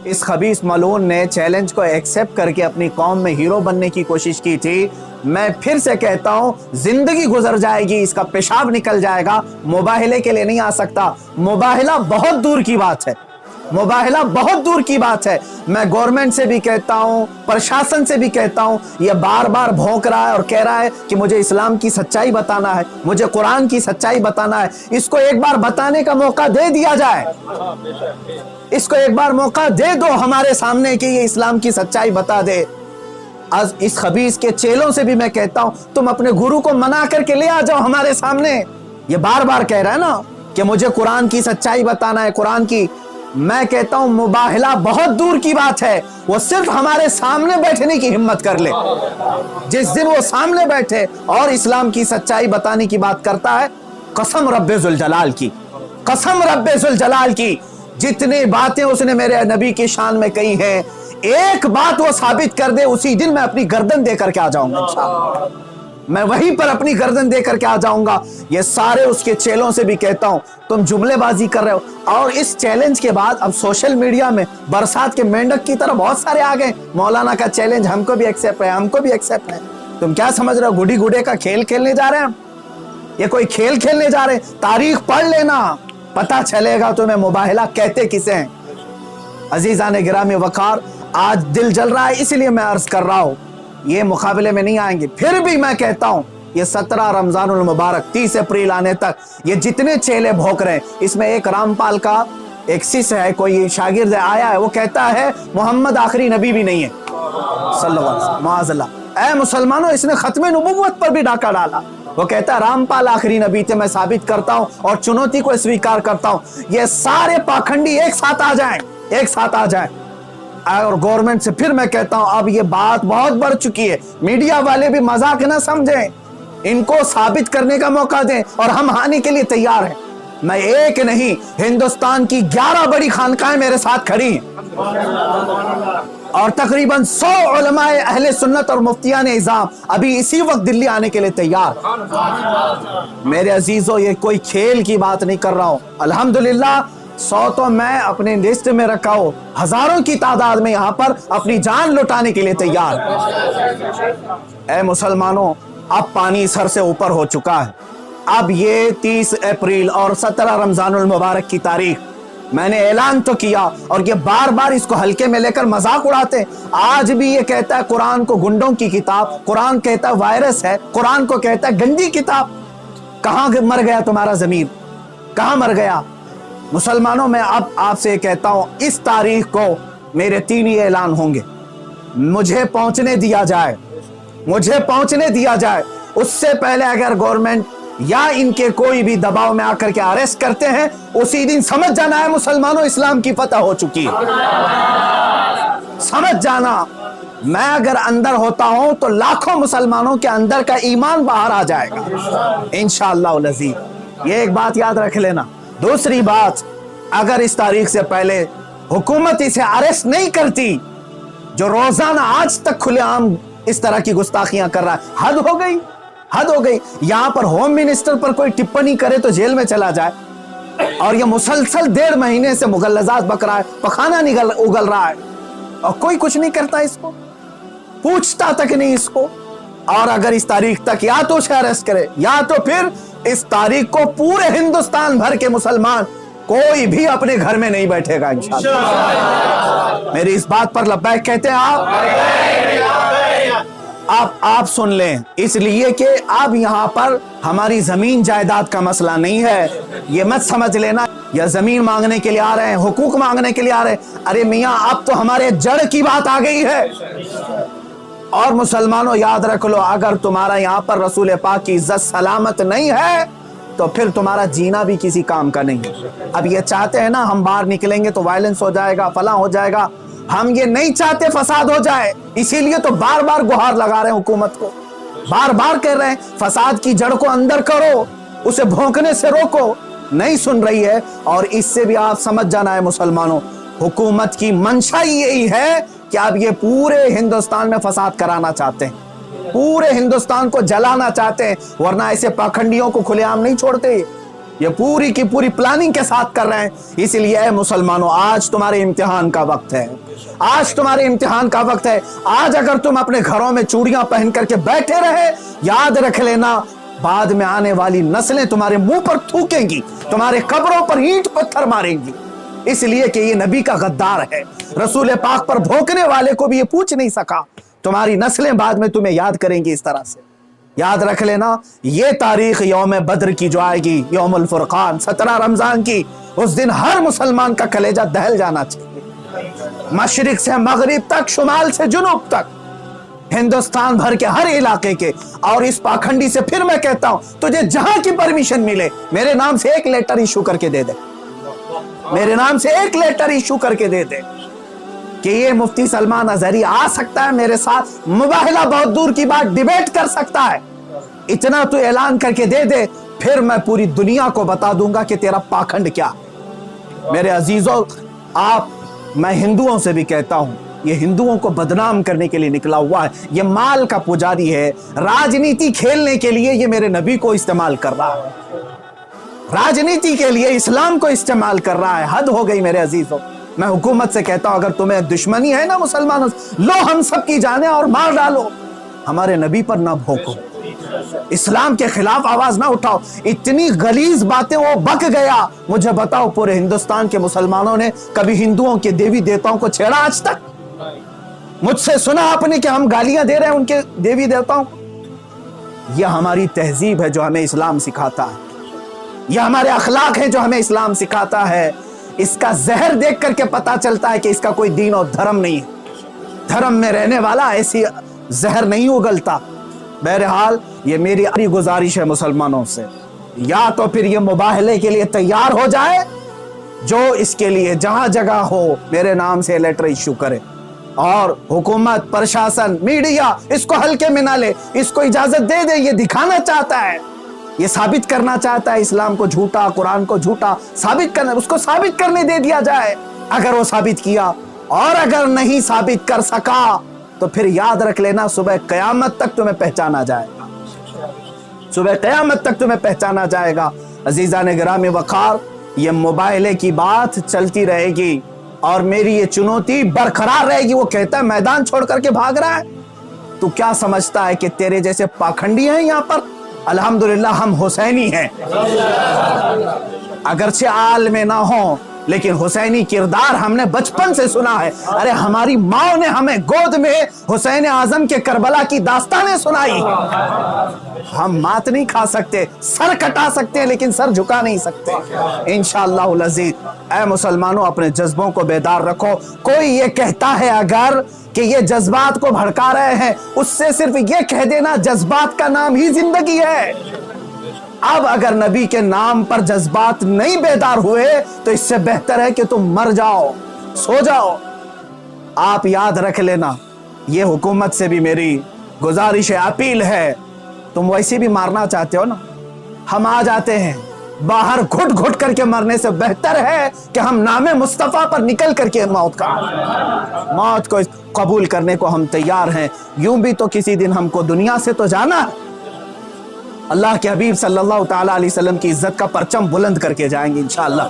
इस खबीस मलून ने चैलेंज को एक्सेप्ट करके अपनी कौम में हीरो बनने की कोशिश की थी। मैं फिर से कहता हूं, जिंदगी गुजर जाएगी, इसका पेशाब निकल जाएगा, मुबाहिले के लिए नहीं आ सकता। मुबाहिला बहुत दूर की बात है, मुबाहिला बहुत दूर की बात है। मैं गवर्नमेंट से भी कहता हूं, प्रशासन से भी कहता हूं, ये बार बार भौंक रहा है और कह रहा है कि मुझे इस्लाम की सच्चाई बताना है, मुझे कुरान की सच्चाई बताना है। इसको एक बार बताने का मौका दे दिया जाए, इसको एक बार मौका दे दो हमारे सामने कि ये इस्लाम की सच्चाई बता दे। आज इस खबीस के चेलों से भी मैं कहता हूं, तुम अपने गुरु को मना करके ले आ जाओ हमारे सामने। ये बार बार कह रहा है ना कि मुझे कुरान की सच्चाई बताना है, कुरान की। मैं कहता हूं मुबाहिला बहुत दूर की बात है, वो सिर्फ हमारे सामने बैठने की हिम्मत कर ले। जिस दिन वो सामने बैठे और इस्लाम की सच्चाई बताने की बात करता है, कसम रब्बे जुल जलाल की, कसम रब्बे जुल जलाल की, जितनी बातें उसने मेरे नबी की शान में कही हैं, एक बात वो साबित कर दे, उसी दिन मैं अपनी गर्दन देकर के आ जाऊंगा इंशाअल्लाह। मैं वहीं पर अपनी गर्दन देकर के आ जाऊंगा। ये सारे उसके चेलों से भी कहता हूं, तुम जुमलेबाजी कर रहे हो। और इस चैलेंज के बाद अब सोशल मीडिया में बरसात के मेंढक की तरह बहुत सारे आ गए, मौलाना का चैलेंज हमको भी एक्सेप्ट है, हमको भी एक्सेप्ट है। तुम क्या समझ रहे हो, गुडी गुडे का खेल खेलने जा रहे हैं हम? ये कोई खेल खेलने जा रहे हैं? तारीख पढ़ लेना, पता चलेगा तुम्हें मुबाहिला कहते किसे हैं। अजीजान गिरामी वकार, आज दिल जल रहा है इसलिए मैं अर्ज कर रहा हूं, ये मुकाबले में नहीं आएंगे। फिर भी मैं कहता हूं, ये 17 रमजानुल मुबारक 30 अप्रैल आने तक ये जितने चेले भौंक रहे हैं, इसमें एक रामपाल का एक शिष्य है, कोई शागिर्द आया है, वो कहता है मोहम्मद आखिरी नबी भी नहीं है सल्लल्लाहु अलैहि वसल्लम। माअज़ल्लाह। ऐ मुसलमानों, इसने खत्मे नबुव्वत पर भी डाका डाला। वो कहता है रामपाल आखिरी नबी थे, मैं साबित करता हूं और चुनौती को स्वीकार करता हूं। ये सारे पाखंडी एक साथ आ जाएं, एक साथ आ जाएं। और गवर्नमेंट से फिर मैं कहता हूं, अब ये बात बहुत बढ़ चुकी है, मीडिया वाले भी मजाक न समझें, इनको साबित करने का मौका दें और हम हानि के लिए तैयार हैं। मैं एक नहीं, हिंदुस्तान की 11 बड़ी खानकाएं मेरे साथ खड़ी हैं और तकरीबन 100 उलमाए अहले सुन्नत और मुफ्तियान इज़ाम अभी इसी वक्त दिल्ली आने के लिए तैयार। मेरे अजीजों, ये कोई खेल की बात नहीं कर रहा हूं। अल्हम्दुलिल्लाह 100 तो मैं अपने लिस्ट में रखा हूं, हजारों की तादाद में यहां पर अपनी जान लुटाने के लिए तैयार। ऐ मुसलमानों, अब पानी सर से ऊपर हो चुका है। अब ये 30 अप्रैल और 17 रमजानुल मुबारक की तारीख मैंने ऐलान तो किया और ये बार बार इसको हल्के में लेकर मजाक उड़ाते हैं। आज भी ये कहता है कुरान को गुंडों की किताब, कुरान कहता है वायरस है, कुरान को कहता है गंदी किताब। कहां मर गया तुम्हारा ज़मीर, कहां मर गया? मुसलमानों, मैं अब आपसे कहता हूं, इस तारीख को मेरे 3 ही ऐलान होंगे, मुझे पहुंचने दिया जाए, मुझे पहुंचने दिया जाए। उससे पहले अगर गवर्नमेंट या इनके कोई भी दबाव में आकर के अरेस्ट करते हैं, उसी दिन समझ जाना है मुसलमानों, इस्लाम की फतह हो चुकी है। समझ जाना, मैं अगर अंदर होता हूं तो लाखों मुसलमानों के अंदर का ईमान बाहर आ जाएगा इंशाअल्लाह अज़ीज़। ये एक बात याद रख लेना। दूसरी बात, अगर इस तारीख से पहले हुकूमत इसे अरेस्ट नहीं करती, जो रोजाना आज तक खुलेआम इस तरह की गुस्ताखियां कर रहा है, हद हो गई, हद हो गई। यहां पर होम मिनिस्टर पर कोई टिप्पणी करे तो जेल में चला जाए, और ये मुसलसल 1.5 महीने से मुगल्लजात बक रहा है, पखाना उगल रहा है और कोई कुछ नहीं करता, इसको पूछता तक नहीं इसको। और अगर इस तारीख तक या तो उसे अरेस्ट करे या तो फिर इस तारीख को पूरे हिंदुस्तान भर के मुसलमान कोई भी अपने घर में नहीं बैठेगा इंशाअल्लाह। मेरी इस बात पर लब्बैक कहते हैं आप सुन लें, इसलिए कि अब यहाँ पर हमारी जमीन जायदाद का मसला नहीं है। ये मत समझ लेना या जमीन मांगने के लिए आ रहे हैं, हुकूक मांगने के लिए आ रहे हैं। अरे मियाँ, अब तो हमारे जड़ की बात आ गई है। और मुसलमानों, याद रख लो, अगर तुम्हारा यहाँ पर रसूल पाक की इज्जत सलामत नहीं है तो फिर तुम्हारा जीना भी किसी काम का नहीं है। अब ये चाहते हैं ना हम बाहर निकलेंगे तो वायलेंस हो जाएगा, फला हो जाएगा, हम ये नहीं चाहते फसाद हो जाए, इसीलिए तो बार बार गुहार लगा रहे हैं हुकूमत को, बार बार कह रहे हैं फसाद की जड़ को अंदर करो, उसे भौंकने से रोको। नहीं सुन रही है। और इससे भी आप समझ जाना है मुसलमानों, हुकूमत की मंशा यही है कि आप ये पूरे हिंदुस्तान में फसाद कराना चाहते हैं, पूरे हिंदुस्तान को जलाना चाहते हैं, वरना ऐसे पाखंडियों को खुलेआम नहीं छोड़ते। یہ پوری کی پوری پلاننگ کے ساتھ کر رہے ہیں. اسی لیے اے مسلمانوں آج تمہارے امتحان کا وقت ہے, آج تمہارے امتحان کا وقت ہے. آج اگر تم اپنے گھروں میں چوڑیاں پہن کر کے بیٹھے رہے, یاد رکھ لینا بعد میں آنے والی نسلیں تمہارے منہ پر تھوکیں گی, تمہارے قبروں پر اینٹ پتھر ماریں گی, اس لیے کہ یہ نبی کا غدار ہے. رسول پاک پر بھونکنے والے کو بھی یہ پوچھ نہیں سکا. تمہاری نسلیں بعد میں تمہیں یاد کریں گی اس طرح سے. یاد رکھ لینا یہ تاریخ یوم بدر کی جو آئے گی, یوم الفرقان 17 رمضان کی, اس دن ہر مسلمان کا کلیجہ دہل جانا چاہیے. مشرق سے مغرب تک, شمال سے جنوب تک, ہندوستان بھر کے ہر علاقے کے. اور اس پاکھنڈی سے پھر میں کہتا ہوں تجھے جہاں کی پرمیشن ملے میرے نام سے ایک لیٹر ایشو کر کے دے دے, میرے نام سے ایک لیٹر ایشو کر کے دے دے کہ یہ مفتی سلمان اظہری آ سکتا ہے میرے ساتھ, مباہلہ بہت دور کی بات, ڈیبیٹ کر سکتا ہے. اتنا تو اعلان کر کے دے دے, پھر میں پوری دنیا کو بتا دوں گا کہ تیرا پاکھنڈ کیا. میرے عزیزوں آپ, میں ہندوؤں سے بھی کہتا ہوں یہ ہندوؤں کو بدنام کرنے کے لیے نکلا ہوا ہے, یہ مال کا پجاری ہے, راجنیتی کھیلنے کے لیے یہ میرے نبی کو استعمال کر رہا ہے, راجنیتی کے لیے اسلام کو استعمال کر رہا ہے. حد ہو گئی میرے عزیزوں. میں حکومت سے کہتا ہوں اگر تمہیں دشمنی ہے نا مسلمانوں سے, لو ہم سب کی جانیں اور مار ڈالو, ہمارے نبی پر نہ بھوکو, اسلام کے خلاف آواز نہ اٹھاؤ. اتنی غلیظ باتیں وہ بک گیا. مجھے بتاؤ پورے ہندوستان کے مسلمانوں نے کبھی ہندوؤں کے دیوی دیوتاؤں کو چھیڑا آج تک؟ مجھ سے سنا آپ نے کہ ہم گالیاں دے رہے ہیں ان کے دیوی دیوتاؤں کو؟ یہ ہماری تہذیب ہے جو ہمیں اسلام سکھاتا ہے, یہ ہمارے اخلاق ہیں جو ہمیں اسلام سکھاتا ہے. اس کا زہر دیکھ کر کے پتا چلتا ہے کہ اس کا کوئی دین اور دھرم نہیں ہے. دھرم میں رہنے والا ایسی زہر نہیں اگلتا. بہرحال یہ میری گزارش ہے مسلمانوں سے, یا تو پھر یہ مباہلے کے لیے تیار ہو جائے, جو اس کے لیے جہاں جگہ ہو میرے نام سے لیٹر ایشو کرے, اور حکومت, پرشاسن, میڈیا اس کو ہلکے میں نہ لے, اس کو اجازت دے دے. یہ دکھانا چاہتا ہے, یہ ثابت کرنا چاہتا ہے اسلام کو جھوٹا, قرآن کو جھوٹا ثابت کرنا, اس کو ثابت کرنے دے دیا جائے. اگر وہ ثابت کیا, اور اگر نہیں ثابت کر سکا تو پھر یاد رکھ لینا صبح قیامت تک تمہیں پہچانا جائے گا, صبح قیامت تک تمہیں پہچانا جائے گا. عزیزان گرامی وقار, یہ مباہلے کی بات چلتی رہے گی اور میری یہ چنوتی برقرار رہے گی. وہ کہتا ہے میدان چھوڑ کر کے بھاگ رہا ہے, تو کیا سمجھتا ہے کہ تیرے جیسے پاکھنڈی ہیں یہاں پر؟ الحمدللہ ہم حسینی ہیں, اگرچہ آل میں نہ ہوں لیکن حسینی کردار ہم نے بچپن سے سنا ہے. ارے ہماری ماں نے ہمیں گود میں حسین اعظم کے کربلا کی داستانیں سنائی. ہم مات نہیں کھا سکتے, سر کٹا سکتے ہیں لیکن سر جھکا نہیں سکتے انشاءاللہ العزیز. اے مسلمانوں اپنے جذبوں کو بیدار رکھو. کوئی یہ کہتا ہے اگر کہ یہ جذبات کو بھڑکا رہے ہیں, اس سے صرف یہ کہہ دینا جذبات کا نام ہی زندگی ہے. اب اگر نبی کے نام پر جذبات نہیں بیدار ہوئے تو اس سے بہتر ہے کہ تم مر جاؤ, سو جاؤ. آپ یاد رکھ لینا, یہ حکومت سے بھی میری گزارش ہے, اپیل ہے. تم ویسے بھی مارنا چاہتے ہو نا, ہم آ جاتے ہیں. باہر گھٹ گھٹ کر کے مرنے سے بہتر ہے کہ ہم نام مصطفیٰ پر نکل کر کے موت کو قبول کرنے کو ہم تیار ہیں. یوں بھی تو کسی دن ہم کو دنیا سے تو جانا ہے. اللہ کے حبیب صلی اللہ تعالی علیہ وسلم کی عزت کا پرچم بلند کر کے جائیں گے انشاءاللہ.